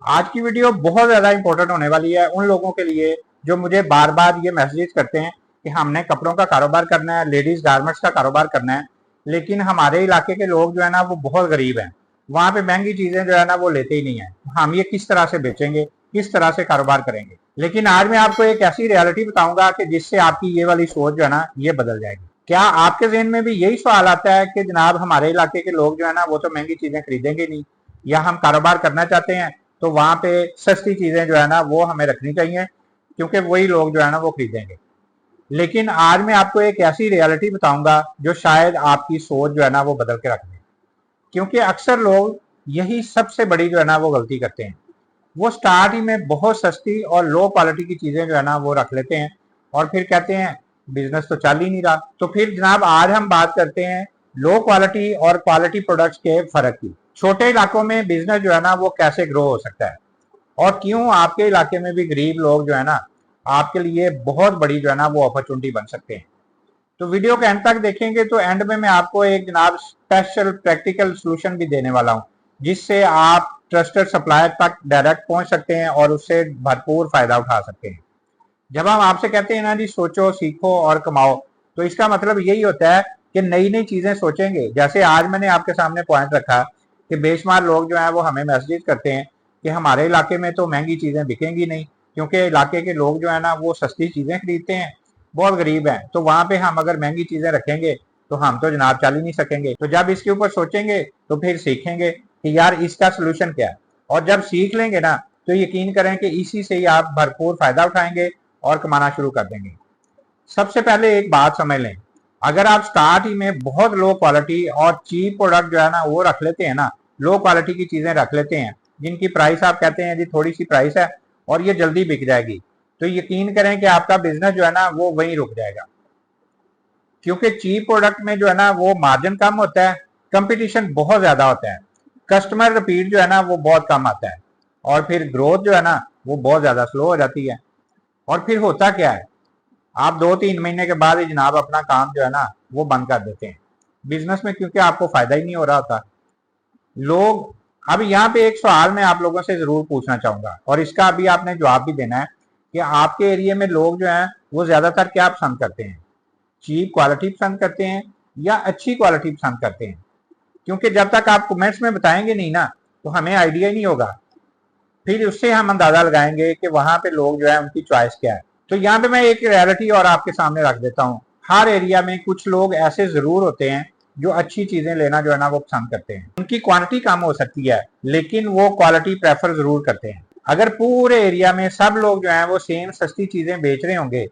आज की वीडियो बहुत ज़्यादा इंपॉर्टेंट होने वाली है उन लोगों के लिए जो मुझे बार बार ये मैसेज करते हैं कि हमने कपड़ों का कारोबार करना है, लेडीज गारमेंट्स का कारोबार करना है, लेकिन हमारे इलाके के लोग जो है ना वो बहुत गरीब हैं। वहाँ पे महंगी चीज़ें जो है ना वो लेते ही नहीं है। हम ये किस तरह से बेचेंगे, किस तरह से कारोबार करेंगे। लेकिन आज मैं आपको एक ऐसी रियलिटी बताऊंगा कि जिससे आपकी ये वाली सोच जो है ना ये बदल जाएगी। क्या आपके जहन में भी यही सवाल आता है कि जनाब हमारे इलाके के लोग जो है ना वो तो महंगी चीज़ें खरीदेंगे नहीं, या हम कारोबार करना चाहते हैं तो वहां पे सस्ती चीजें जो है ना वो हमें रखनी चाहिए क्योंकि वही लोग जो है ना वो खरीदेंगे। लेकिन आज मैं आपको एक ऐसी रियलिटी बताऊंगा जो शायद आपकी सोच जो है ना वो बदल के रख दे। क्योंकि अक्सर लोग यही सबसे बड़ी जो है ना वो गलती करते हैं। वो स्टार्ट ही में बहुत सस्ती और लो क्वालिटी की चीजें जो है ना वो रख लेते हैं और फिर कहते हैं बिजनेस तो चल ही नहीं रहा। तो फिर जनाब आज हम बात करते हैं लो क्वालिटी और क्वालिटी प्रोडक्ट्स के फर्क की। छोटे इलाकों में बिजनेस जो है ना वो कैसे ग्रो हो सकता है और क्यों आपके इलाके में भी गरीब लोग जो है ना आपके लिए बहुत बड़ी जो है ना वो अपॉर्चुनिटी बन सकते हैं। तो वीडियो के एंड तक देखेंगे तो एंड में मैं आपको एक जनाब स्पेशल प्रैक्टिकल सोल्यूशन भी देने वाला हूं जिससे आप ट्रस्टेड सप्लायर तक डायरेक्ट पहुंच सकते हैं और उससे भरपूर फायदा उठा सकते हैं। जब हम आपसे कहते हैं ना जी सोचो सीखो और कमाओ, तो इसका मतलब यही होता है कि नई नई चीजें सोचेंगे। जैसे आज मैंने आपके सामने पॉइंट रखा कि बेशुमार लोग जो है वो हमें मैसेज करते हैं कि हमारे इलाके में तो महंगी चीजें बिकेंगी नहीं क्योंकि इलाके के लोग जो है ना वो सस्ती चीजें खरीदते हैं, बहुत गरीब हैं। तो वहां पे हम अगर महंगी चीजें रखेंगे तो हम तो जनाब चल ही नहीं सकेंगे। तो जब इसके ऊपर सोचेंगे तो फिर सीखेंगे कि यार इसका सोल्यूशन क्या है, और जब सीख लेंगे ना तो यकीन करें कि इसी से ही आप भरपूर फायदा उठाएंगे और कमाना शुरू कर देंगे। सबसे पहले एक बात समझ लें, अगर आप स्टार्ट ही में बहुत लो क्वालिटी और चीप प्रोडक्ट जो है ना वो रख लेते हैं ना, लो क्वालिटी की चीजें रख लेते हैं जिनकी प्राइस आप कहते हैं जी थोड़ी सी प्राइस है और ये जल्दी बिक जाएगी, तो यकीन करें कि आपका बिजनेस जो है ना वो वहीं रुक जाएगा। क्योंकि चीप प्रोडक्ट में जो है ना वो मार्जिन कम होता है, कंपटीशन बहुत ज्यादा होता है, कस्टमर रिपीट जो है ना वो बहुत कम आता है और फिर ग्रोथ जो है ना वो बहुत ज्यादा स्लो हो जाती है। और फिर होता क्या है, आप 2-3 महीने के बाद ही जनाब अपना काम जो है ना वो बंद कर देते हैं बिजनेस में, क्योंकि आपको फायदा ही नहीं हो रहा होता। लोग, अब यहाँ पे एक सवाल मैं आप लोगों से जरूर पूछना चाहूंगा और इसका अभी आपने जवाब भी देना है कि आपके एरिया में लोग जो हैं वो ज्यादातर क्या पसंद करते हैं, चीप क्वालिटी पसंद करते हैं या अच्छी क्वालिटी पसंद करते हैं। क्योंकि जब तक आप कमेंट्स में बताएंगे नहीं ना तो हमें आइडिया ही नहीं होगा, फिर उससे हम अंदाजा लगाएंगे कि वहां पे लोग जो है उनकी चॉइस क्या है। तो यहाँ पे मैं एक रियलिटी और आपके सामने रख देता हूँ। हर एरिया में कुछ लोग ऐसे जरूर होते हैं जो अच्छी चीजें लेना जो है ना वो पसंद करते हैं। उनकी क्वांटिटी कम हो सकती है लेकिन वो क्वालिटी प्रेफर जरूर करते हैं। अगर पूरे एरिया में सब लोग जो है वो सेम सस्ती चीजें बेच रहे होंगे,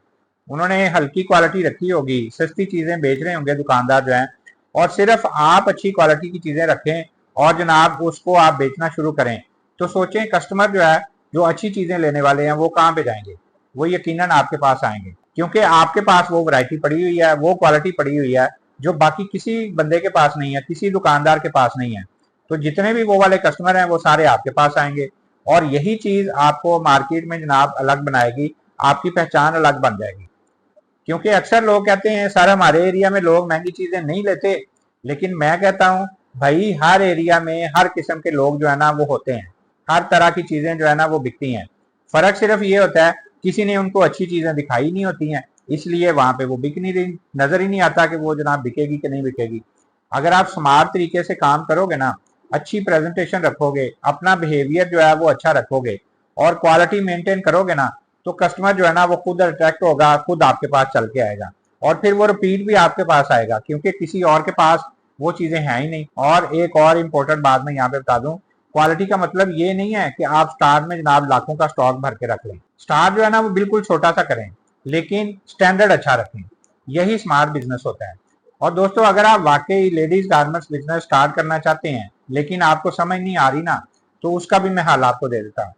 उन्होंने हल्की क्वालिटी रखी होगी, सस्ती चीजें बेच रहे होंगे दुकानदार जो है, और सिर्फ आप अच्छी क्वालिटी की चीजें रखें और जनाब उसको आप बेचना शुरू करें, तो सोचें कस्टमर जो है जो अच्छी चीजें लेने वाले हैं वो कहाँ पे जाएंगे, वो यकीनन आपके पास आएंगे। क्योंकि आपके पास वो वैरायटी पड़ी हुई है, वो क्वालिटी पड़ी हुई है जो बाकी किसी बंदे के पास नहीं है, किसी दुकानदार के पास नहीं है। तो जितने भी वो वाले कस्टमर हैं वो सारे आपके पास आएंगे और यही चीज आपको मार्केट में जनाब अलग बनाएगी, आपकी पहचान अलग बन जाएगी। क्योंकि अक्सर लोग कहते हैं सर हमारे एरिया में लोग महंगी चीजें नहीं लेते, लेकिन मैं कहता हूं भाई हर एरिया में हर किस्म के लोग जो है ना वो होते हैं, हर तरह की चीजें जो है ना वो बिकती हैं। फर्क सिर्फ ये होता है किसी ने उनको अच्छी चीजें दिखाई नहीं होती हैं, इसलिए वहां पे वो बिक नहीं रही, नजर ही नहीं आता कि वो जनाब बिकेगी कि नहीं बिकेगी। अगर आप स्मार्ट तरीके से काम करोगे ना, अच्छी प्रेजेंटेशन रखोगे, अपना बिहेवियर जो है वो अच्छा रखोगे और क्वालिटी मेंटेन करोगे ना, तो कस्टमर जो है ना वो खुद अट्रैक्ट होगा, खुद आपके पास चल के आएगा और फिर वो रिपीट भी आपके पास आएगा क्योंकि किसी और के पास वो चीजें हैं ही नहीं। और एक और इम्पोर्टेंट बात मैं यहाँ पे बता दूं, क्वालिटी का मतलब ये नहीं है कि आप स्टार में जनाब लाखों का स्टॉक भर के रख लें। स्टार जो है ना वो बिल्कुल छोटा सा करें लेकिन स्टैंडर्ड अच्छा रखें, यही स्मार्ट बिजनेस होता है। और दोस्तों अगर आप वाकई लेडीज गारमेंट्स बिजनेस स्टार्ट करना चाहते हैं लेकिन आपको समझ नहीं आ रही ना, तो उसका भी मैं हल आपको दे देता हूँ।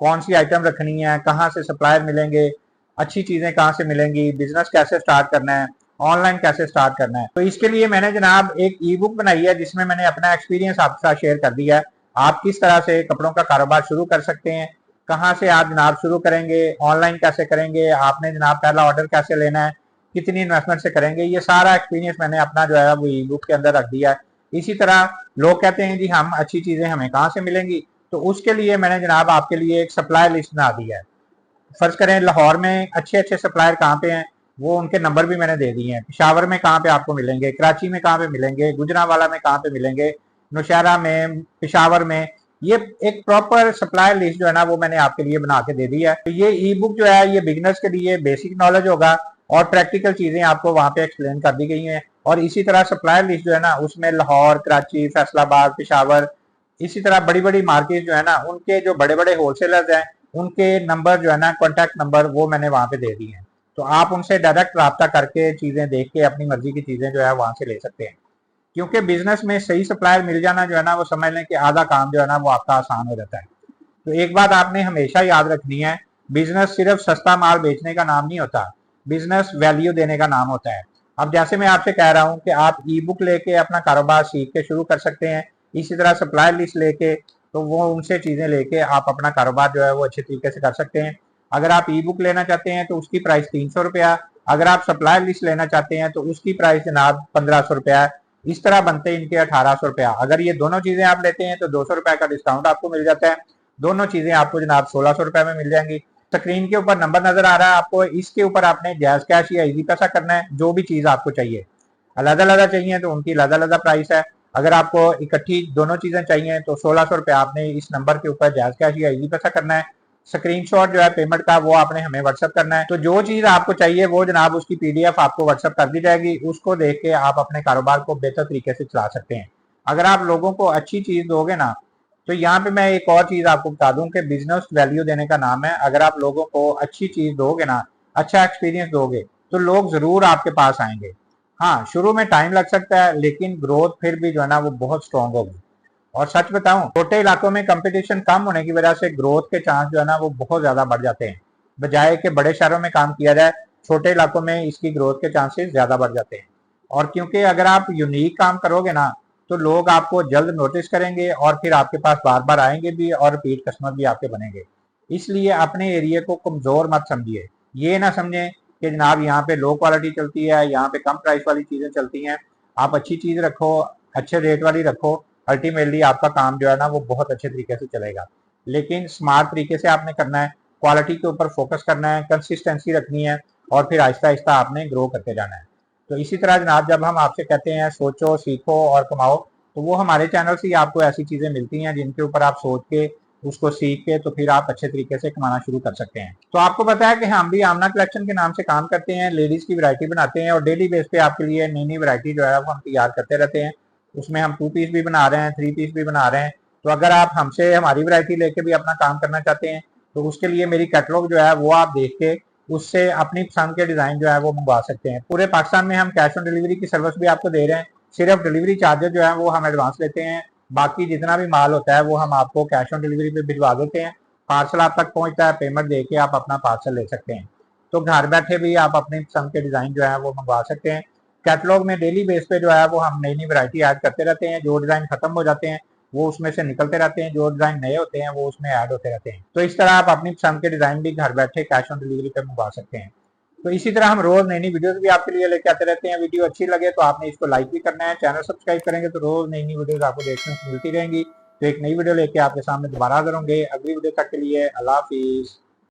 कौन सी आइटम रखनी है, कहाँ से सप्लायर मिलेंगे, अच्छी चीजें कहाँ से मिलेंगी, बिजनेस कैसे स्टार्ट करना है, ऑनलाइन कैसे स्टार्ट करना है। तो इसके लिए मैंने जनाब एक ई बुक बनाई है जिसमें मैंने अपना एक्सपीरियंस आपके साथ शेयर कर दिया है। आप किस तरह से कपड़ों का कारोबार शुरू कर सकते हैं, कहाँ से आप जनाब शुरू करेंगे, ऑनलाइन कैसे करेंगे, आपने जनाब पहला ऑर्डर कैसे लेना है, कितनी इन्वेस्टमेंट से करेंगे, ये सारा एक्सपीरियंस मैंने अपना जो है वो ई बुक के अंदर रख दिया है। इसी तरह लोग कहते हैं जी हम अच्छी चीजें हमें कहाँ से मिलेंगी, तो उसके लिए मैंने जनाब आपके लिए एक सप्लाई लिस्ट बना दी है। फर्ज करें लाहौर में अच्छे अच्छे सप्लायर कहाँ पे हैं, वो उनके नंबर भी मैंने दे दिए हैं। पेशावर में कहाँ पे आपको मिलेंगे, कराची में कहाँ पे मिलेंगे, गुजरांवाला में कहाँ पे मिलेंगे, नौशहरा में, पेशावर में। ये एक प्रॉपर सप्लायर लिस्ट जो है ना वो मैंने आपके लिए बना के दे दी है। तो ये ई बुक जो है ये बिगनर्स के लिए बेसिक नॉलेज होगा और प्रैक्टिकल चीजें आपको वहां पे एक्सप्लेन कर दी गई हैं। और इसी तरह सप्लायर लिस्ट जो है ना उसमें लाहौर, कराची, फैसलाबाद, पेशावर, इसी तरह बड़ी बड़ी मार्केट जो है ना उनके जो बड़े बड़े होलसेलर्स हैं उनके नंबर जो है ना कॉन्टैक्ट नंबर वो मैंने वहां पे दे दिए हैं। तो आप उनसे डायरेक्ट रब्ता करके चीजें देख के अपनी मर्जी की चीजें जो है वहां से ले सकते हैं। क्योंकि बिजनेस में सही सप्लायर मिल जाना जो है ना वो समझ लें कि आधा काम जो है ना वो आपका आसान हो जाता है। तो एक बात आपने हमेशा याद रखनी है, बिजनेस सिर्फ सस्ता माल बेचने का नाम नहीं होता, बिजनेस वैल्यू देने का नाम होता है। अब जैसे मैं आपसे कह रहा हूँ कि आप ई बुक लेके अपना कारोबार सीख के शुरू कर सकते हैं, इसी तरह सप्लायर लिस्ट लेके तो वो उनसे चीजें लेके आप अपना कारोबार जो है वो अच्छे तरीके से कर सकते हैं। अगर आप ई बुक लेना चाहते हैं तो उसकी प्राइस 300 रुपया, अगर आप सप्लायर लिस्ट लेना चाहते हैं तो उसकी प्राइस जनाब 1500 रुपया। इस तरह बनते हैं इनके 1800 रुपया। अगर ये दोनों चीजें आप लेते हैं तो 200 रुपया का डिस्काउंट आपको मिल जाता है। दोनों चीजें आपको जनाब 1600 रुपए में मिल जाएंगी। स्क्रीन के ऊपर नंबर नजर आ रहा है आपको, इसके ऊपर आपने जैज कैश या इजी पैसा करना है। जो भी चीज आपको चाहिए, अलग अलग चाहिए तो उनकी अलग अलग प्राइस है। अगर आपको इकट्ठी दोनों चीजें चाहिए तो 1600 रुपया आपने इस नंबर के ऊपर जैज कैश या इजी पैसा करना है। स्क्रीनशॉट जो है पेमेंट का वो आपने हमें व्हाट्सअप करना है। तो जो चीज आपको चाहिए वो जनाब उसकी पीडीएफ आपको व्हाट्सअप कर दी जाएगी। उसको देख के आप अपने कारोबार को बेहतर तरीके से चला सकते हैं। अगर आप लोगों को अच्छी चीज दोगे ना, तो यहाँ पे मैं एक और चीज आपको बता दूं कि बिजनेस वैल्यू देने का नाम है। अगर आप लोगों को अच्छी चीज दोगे ना, अच्छा एक्सपीरियंस दोगे, तो लोग जरूर आपके पास आएंगे। हाँ, शुरू में टाइम लग सकता है लेकिन ग्रोथ फिर भी जो है ना वो बहुत स्ट्रांग होगी। और सच बताऊं, छोटे इलाकों में कंपटीशन कम होने की वजह से ग्रोथ के चांस जो है ना वो बहुत ज्यादा बढ़ जाते हैं। बजाय कि बड़े शहरों में काम किया जाए, छोटे इलाकों में इसकी ग्रोथ के चांसेस ज्यादा बढ़ जाते हैं। और क्योंकि अगर आप यूनिक काम करोगे ना तो लोग आपको जल्द नोटिस करेंगे और फिर आपके पास बार बार आएंगे भी और रिपीट कस्टमर भी आपके बनेंगे। इसलिए अपने एरिया को कमजोर मत समझिए। ये ना समझें कि जनाब यहाँ पे लो क्वालिटी चलती है, यहाँ पे कम प्राइस वाली चीजें चलती हैं। आप अच्छी चीज रखो, अच्छे रेट वाली रखो, अल्टीमेटली आपका काम जो है ना वो बहुत अच्छे तरीके से चलेगा। लेकिन स्मार्ट तरीके से आपने करना है, क्वालिटी के ऊपर फोकस करना है, कंसिस्टेंसी रखनी है और फिर आहिस्ता आहिस्ता आपने ग्रो करते जाना है। तो इसी तरह जनाब जब हम आपसे कहते हैं सोचो, सीखो और कमाओ, तो वो हमारे चैनल से ही आपको ऐसी चीजें मिलती हैं जिनके ऊपर आप सोच के, उसको सीख के तो फिर आप अच्छे तरीके से कमाना शुरू कर सकते हैं। तो आपको पता है कि हम भी आमना कलेक्शन के नाम से काम करते हैं, लेडीज की वैरायटी बनाते हैं और डेली बेस पे आपके लिए नई नई वैरायटी जो है वो हम तैयार करते रहते हैं। उसमें हम 2 पीस भी बना रहे हैं, 3 पीस भी बना रहे हैं। तो अगर आप हमसे हमारी वैरायटी लेके भी अपना काम करना चाहते हैं तो उसके लिए मेरी कैटलॉग जो है वो आप देख के उससे अपनी पसंद के डिजाइन जो है वो मंगवा सकते हैं। पूरे पाकिस्तान में हम कैश ऑन डिलीवरी की सर्विस भी आपको दे रहे हैं। सिर्फ डिलीवरी चार्जेस जो है वो हम एडवांस लेते हैं, बाकी जितना भी माल होता है वो हम आपको कैश ऑन डिलीवरी पे भिजवा देते हैं। पार्सल आप तक पहुंचता है, पेमेंट दे के आप अपना पार्सल ले सकते हैं। तो घर बैठे भी आप अपनी पसंद के डिजाइन जो है वो मंगवा सकते हैं। कैटलॉग में डेली बेस पे जो है वो हम नई नई वैरायटी ऐड करते रहते हैं। जो डिजाइन खत्म हो जाते हैं वो उसमें से निकलते रहते हैं, जो डिजाइन नए होते हैं वो उसमें ऐड होते रहते हैं। तो इस तरह आप अपनी पसंद के डिजाइन भी घर बैठे कैश ऑन डिलीवरी पे मंगवा सकते हैं। तो इसी तरह हम रोज नई नई वीडियोस भी आपके लिए लेके आते रहते हैं। वीडियो अच्छी लगे तो आपने इसको लाइक भी करना है, चैनल सब्सक्राइब करेंगे तो रोज नई नई वीडियोस आपको देखने को मिलती रहेंगी। तो एक नई वीडियो लेके आपके सामने दोबारा हाजिर होंगे। अगली वीडियो तक के लिए अल्लाह हाफिज।